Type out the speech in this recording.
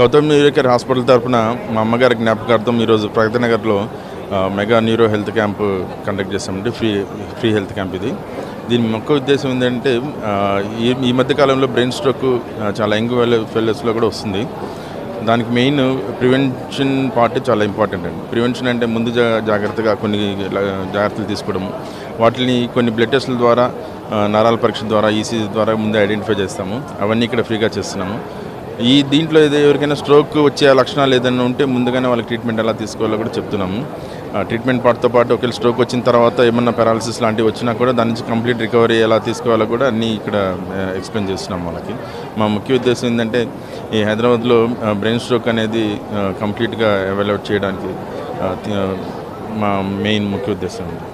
Gautam neurocare hospital తరఫున మా అమ్మగారి జ్ఞాపకార్థం ఈరోజు ప్రగతి నగర్లో mega neuro health camp conduct చేస్తామండి. ఫ్రీ హెల్త్ క్యాంప్ ఇది. దీని ముఖ్య ఉద్దేశం ఏంటంటే ఈ మధ్యకాలంలో బ్రెయిన్ స్ట్రోక్ చాలా యంగ్ ఫెలోస్లో కూడా వస్తుంది. దానికి మెయిన్ ప్రివెన్షన్ పార్ట్ చాలా ఇంపార్టెంట్ అండి. ప్రివెన్షన్ అంటే ముందు జాగ్రత్తగా కొన్ని జాగ్రత్తలు తీసుకోవడం, వాటిని కొన్ని బ్లడ్ టెస్టుల ద్వారా, నరాల పరీక్ష ద్వారా, ఈసీజీ ద్వారా ముందే ఐడెంటిఫై చేస్తాము. అవన్నీ ఇక్కడ ఫ్రీగా చేస్తున్నాము. దీంట్లో ఎవరికైనా స్ట్రోక్ వచ్చే లక్షణాలు ఏదైనా ఉంటే ముందుగానే వాళ్ళకి ట్రీట్మెంట్ ఎలా తీసుకోవాలో కూడా చెప్తున్నాము. ట్రీట్మెంట్ పార్ట్తో పాటు ఒకవేళ స్ట్రోక్ వచ్చిన తర్వాత ఏమన్నా పారాలిసిస్ లాంటివి వచ్చినా కూడా దాని నుంచి కంప్లీట్ రికవరీ ఎలా తీసుకోవాలో కూడా అన్నీ ఇక్కడ ఎక్స్ప్లెయిన్ చేస్తున్నాం వాళ్ళకి. మా ముఖ్య ఉద్దేశం ఏంటంటే ఈ హైదరాబాద్లో బ్రెయిన్ స్ట్రోక్ అనేది కంప్లీట్గా ఎవాల్యుయేట్ చేయడానికి మా మెయిన్ ముఖ్య ఉద్దేశం ఉంది.